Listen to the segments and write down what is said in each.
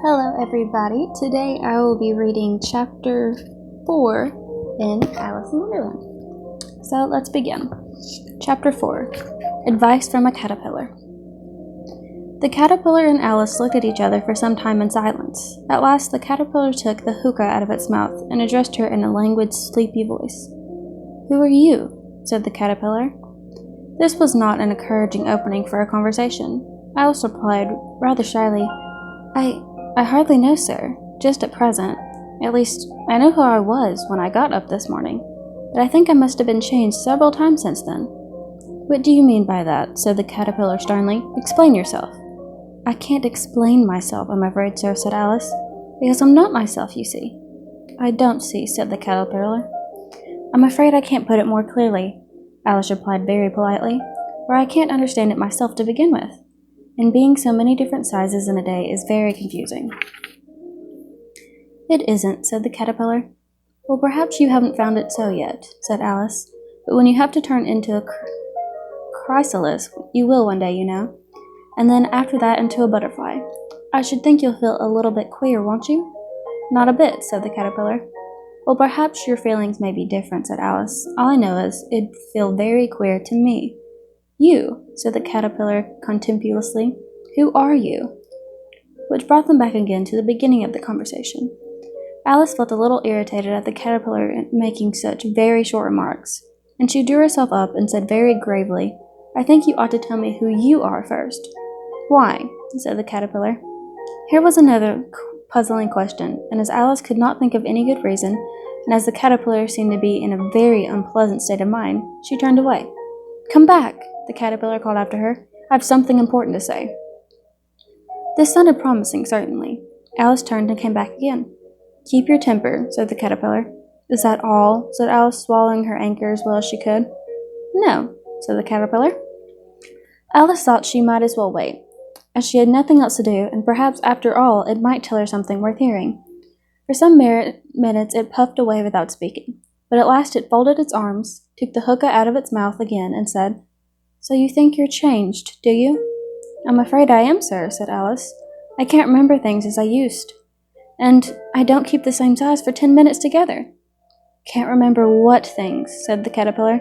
Hello everybody, today I will be reading chapter 4 in Alice in Wonderland. So let's begin. Chapter 4, Advice from a Caterpillar. The caterpillar and Alice looked at each other for some time in silence. At last the caterpillar took the hookah out of its mouth and addressed her in a languid, sleepy voice. "Who are you?" said the caterpillar. This was not an encouraging opening for a conversation. Alice replied rather shyly, I hardly know, sir, just at present. At least, I know who I was when I got up this morning, but I think I must have been changed several times since then." "What do you mean by that?" said the caterpillar sternly. "Explain yourself." "I can't explain myself, I'm afraid, sir," said Alice, "because I'm not myself, you see." "I don't see," said the caterpillar. "I'm afraid I can't put it more clearly," Alice replied very politely, "for I can't understand it myself to begin with. And being so many different sizes in a day is very confusing." "It isn't," said the caterpillar. "Well, perhaps you haven't found it so yet," said Alice, "but when you have to turn into a chrysalis, you will one day, you know, and then after that into a butterfly. I should think you'll feel a little bit queer, won't you?" "Not a bit," said the caterpillar. "Well, perhaps your feelings may be different," said Alice. "All I know is it'd feel very queer to me." "You," said the caterpillar contemptuously. "Who are you?" Which brought them back again to the beginning of the conversation. Alice felt a little irritated at the caterpillar making such very short remarks, and she drew herself up and said very gravely, "I think you ought to tell me who you are first." "Why?" said the caterpillar. Here was another puzzling question, and as Alice could not think of any good reason, and as the caterpillar seemed to be in a very unpleasant state of mind, she turned away. "Come back!" the caterpillar called after her. "I have something important to say." This sounded promising, certainly. Alice turned and came back again. "Keep your temper," said the caterpillar. "Is that all?" said Alice, swallowing her anger as well as she could. "No," said the caterpillar. Alice thought she might as well wait, as she had nothing else to do, and perhaps after all it might tell her something worth hearing. For some minutes it puffed away without speaking, but at last it folded its arms, took the hookah out of its mouth again, and said, "So you think you're changed, do you?" "I'm afraid I am, sir," said Alice. "I can't remember things as I used. And I don't keep the same size for 10 minutes together." "Can't remember what things?" said the caterpillar.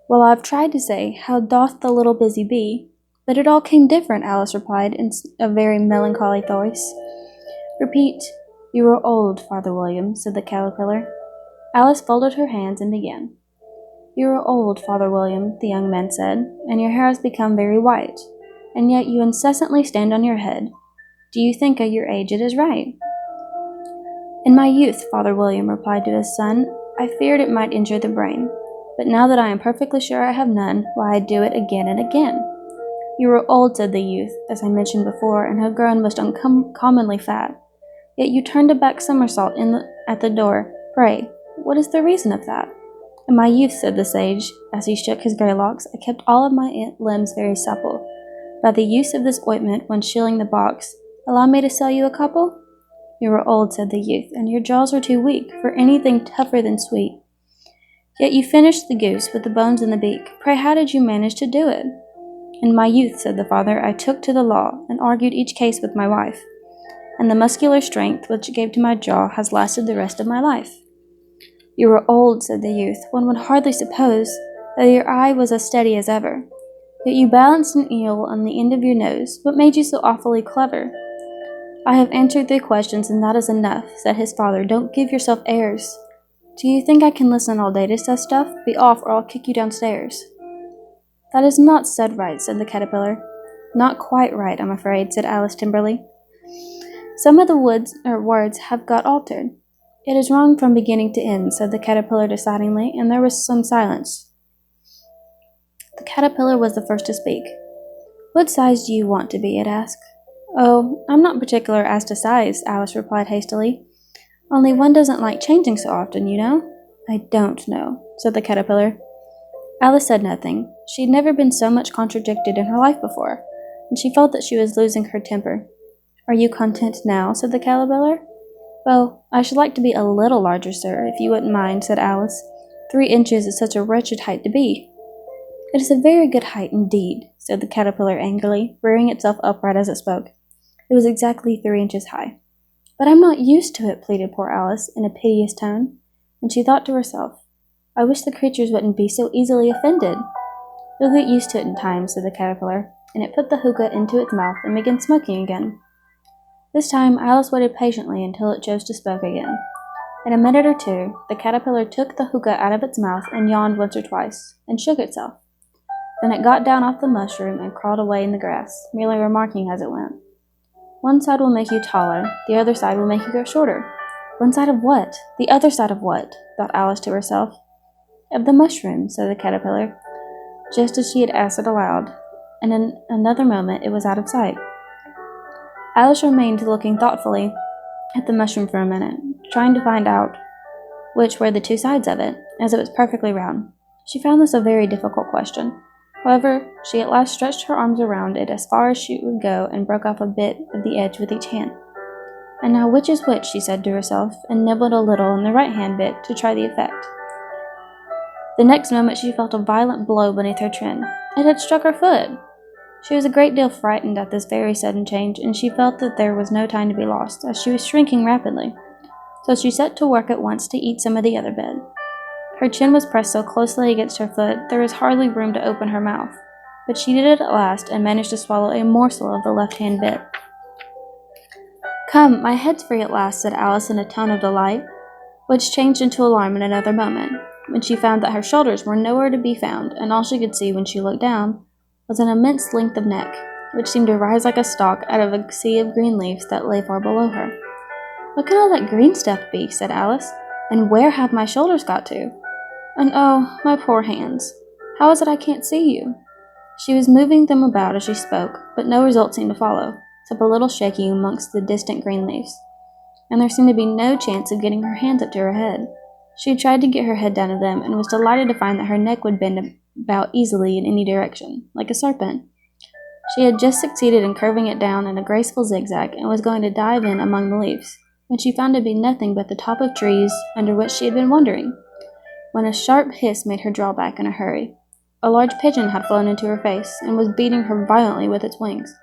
"Well, I've tried to say, 'How doth the little busy bee?' But it all came different," Alice replied in a very melancholy voice. "Repeat, 'You are old, Father William,'" said the caterpillar. Alice folded her hands and began. "You are old, Father William," the young man said, "and your hair has become very white, and yet you incessantly stand on your head. Do you think at your age it is right?" "In my youth," Father William replied to his son, "I feared it might injure the brain, but now that I am perfectly sure I have none, why, I do it again and again." "You are old," said the youth, "as I mentioned before, and have grown most uncommonly fat. Yet you turned a back somersault at the door. Pray, what is the reason of that?" "In my youth," said the sage, as he shook his grey locks, "I kept all of my limbs very supple. By the use of this ointment, when shilling the box, allow me to sell you a couple?" "You are old," said the youth, "and your jaws are too weak for anything tougher than sweet. Yet you finished the goose with the bones in the beak. Pray, how did you manage to do it?" "In my youth," said the father, "I took to the law, and argued each case with my wife, and the muscular strength which it gave to my jaw has lasted the rest of my life." "You are old," said the youth. "One would hardly suppose that your eye was as steady as ever. Yet you balanced an eel on the end of your nose. What made you so awfully clever?" "I have answered their questions, and that is enough," said his father. "Don't give yourself airs. Do you think I can listen all day to such stuff? Be off, or I'll kick you downstairs." "That is not said right," said the caterpillar. "Not quite right, I'm afraid," said Alice timidly. "Some of the words have got altered." "It is wrong from beginning to end," said the caterpillar decidedly, and there was some silence. The caterpillar was the first to speak. "What size do you want to be?" it asked. "Oh, I'm not particular as to size," Alice replied hastily. "Only one doesn't like changing so often, you know." "I don't know," said the caterpillar. Alice said nothing. She had never been so much contradicted in her life before, and she felt that she was losing her temper. "Are you content now?" said the caterpillar. "Well, I should like to be a little larger, sir, if you wouldn't mind," said Alice. 3 inches is such a wretched height to be." "It is a very good height indeed," said the caterpillar angrily, rearing itself upright as it spoke. It was exactly 3 inches high. "But I'm not used to it," pleaded poor Alice, in a piteous tone, and she thought to herself, "I wish the creatures wouldn't be so easily offended." "You'll get used to it in time," said the caterpillar, and it put the hookah into its mouth and began smoking again. This time Alice waited patiently until it chose to smoke again. In a minute or two, the caterpillar took the hookah out of its mouth and yawned once or twice, and shook itself. Then it got down off the mushroom and crawled away in the grass, merely remarking as it went, "One side will make you taller, the other side will make you go shorter." "One side of what? The other side of what?" thought Alice to herself. "Of the mushroom," said the caterpillar, just as she had asked it aloud, and in another moment it was out of sight. Alice remained looking thoughtfully at the mushroom for a minute, trying to find out which were the 2 sides of it, as it was perfectly round. She found this a very difficult question. However, she at last stretched her arms around it as far as she would go and broke off a bit of the edge with each hand. "And now which is which?" she said to herself, and nibbled a little in the right-hand bit to try the effect. The next moment she felt a violent blow beneath her chin. It had struck her foot. She was a great deal frightened at this very sudden change, and she felt that there was no time to be lost, as she was shrinking rapidly. So she set to work at once to eat some of the other bit. Her chin was pressed so closely against her foot there was hardly room to open her mouth, but she did it at last and managed to swallow a morsel of the left-hand bit. "Come, my head's free at last," said Alice in a tone of delight, which changed into alarm in another moment, when she found that her shoulders were nowhere to be found, and all she could see when she looked down was an immense length of neck, which seemed to rise like a stalk out of a sea of green leaves that lay far below her. "What can all that green stuff be?" said Alice, "and where have my shoulders got to? And oh, my poor hands, how is it I can't see you?" She was moving them about as she spoke, but no result seemed to follow, except a little shaking amongst the distant green leaves, and there seemed to be no chance of getting her hands up to her head. She had tried to get her head down to them, and was delighted to find that her neck would bend about easily in any direction, like a serpent. She had just succeeded in curving it down in a graceful zigzag, and was going to dive in among the leaves, when she found it to be nothing but the top of trees under which she had been wandering, when a sharp hiss made her draw back in a hurry. A large pigeon had flown into her face, and was beating her violently with its wings.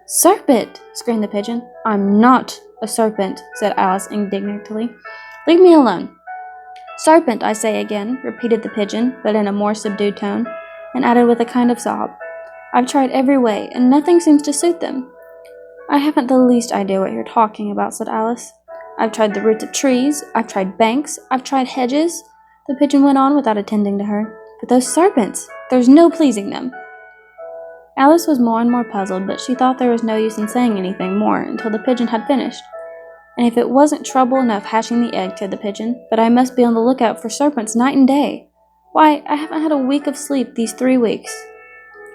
"Serpent!" screamed the pigeon. "I'm not a serpent," said Alice indignantly. "Leave me alone." "Serpent, I say again," repeated the pigeon, but in a more subdued tone, and added with a kind of sob, "I've tried every way, and nothing seems to suit them." "I haven't the least idea what you're talking about," said Alice. "I've tried the roots of trees, I've tried banks, I've tried hedges," the pigeon went on without attending to her. "But those serpents, there's no pleasing them." Alice was more and more puzzled, but she thought there was no use in saying anything more until the pigeon had finished. "And if it wasn't trouble enough hatching the egg," said the pigeon, "but I must be on the lookout for serpents night and day. Why, I haven't had a wink of sleep these 3 weeks.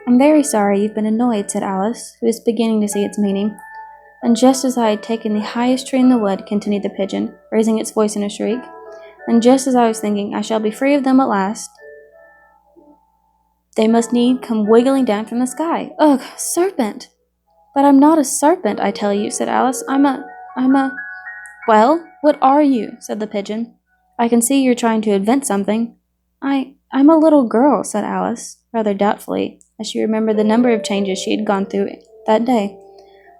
"I'm very sorry you've been annoyed," said Alice, who was beginning to see its meaning. "And just as I had taken the highest tree in the wood," continued the pigeon, raising its voice in a shriek, "and just as I was thinking I shall be free of them at last, they must need come wiggling down from the sky. Ugh, serpent!" "But I'm not a serpent, I tell you," said Alice. I'm a... "Well, what are you?" said the pigeon. "I can see you're trying to invent something." I'm a little girl," said Alice, rather doubtfully, as she remembered the number of changes she had gone through that day.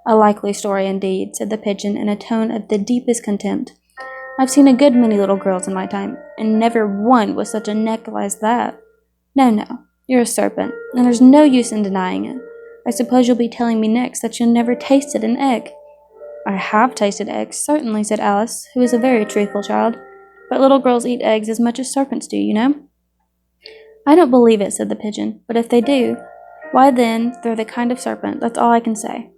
"A likely story indeed," said the pigeon in a tone of the deepest contempt. "I've seen a good many little girls in my time, and never one with such a neck as that. No, you're a serpent, and there's no use in denying it. I suppose you'll be telling me next that you never tasted an egg." "I have tasted eggs, certainly," said Alice, who was a very truthful child. "But little girls eat eggs as much as serpents do, you know." "I don't believe it," said the pigeon, "but if they do, why then they're the kind of serpent, that's all I can say."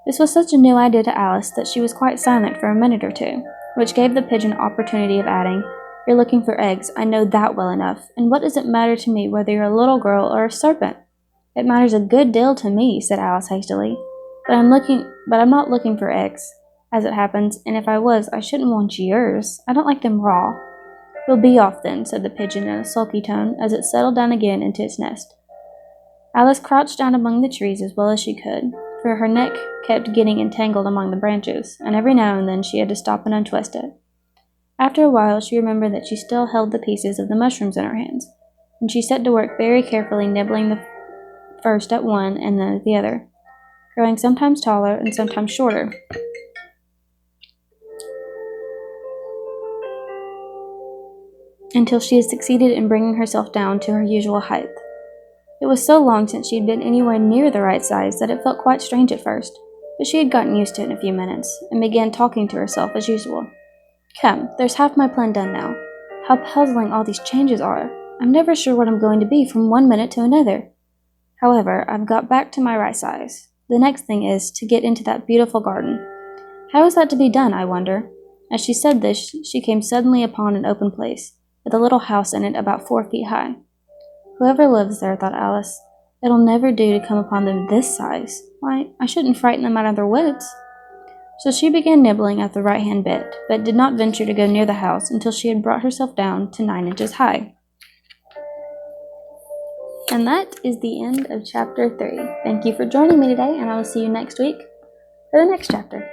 This was such a new idea to Alice that she was quite silent for a minute or two, which gave the pigeon opportunity of adding, "You're looking for eggs, I know that well enough, and what does it matter to me whether you're a little girl or a serpent?" "It matters a good deal to me," said Alice hastily, But I'm not looking for eggs, as it happens, and if I was, I shouldn't want yours. I don't like them raw." "We'll be off then," said the pigeon in a sulky tone, as it settled down again into its nest. Alice crouched down among the trees as well as she could, for her neck kept getting entangled among the branches, and every now and then she had to stop and untwist it. After a while she remembered that she still held the pieces of the mushrooms in her hands, and she set to work very carefully nibbling the first at one and then at the other. growing sometimes taller and sometimes shorter. Until she had succeeded in bringing herself down to her usual height. It was so long since she had been anywhere near the right size that it felt quite strange at first, but she had gotten used to it in a few minutes, and began talking to herself as usual. Come, there's half my plan done now. How puzzling all these changes are. I'm never sure what I'm going to be from one minute to another. However, I've got back to my right size. The next thing is to get into that beautiful garden. How is that to be done, I wonder? As she said this, she came suddenly upon an open place, with a little house in it about 4 feet high. Whoever lives there, thought Alice, it'll never do to come upon them this size. Why, I shouldn't frighten them out of their wits. So she began nibbling at the right-hand bit, but did not venture to go near the house until she had brought herself down to 9 inches high. And that is the end of chapter 3. Thank you for joining me today, and I will see you next week for the next chapter.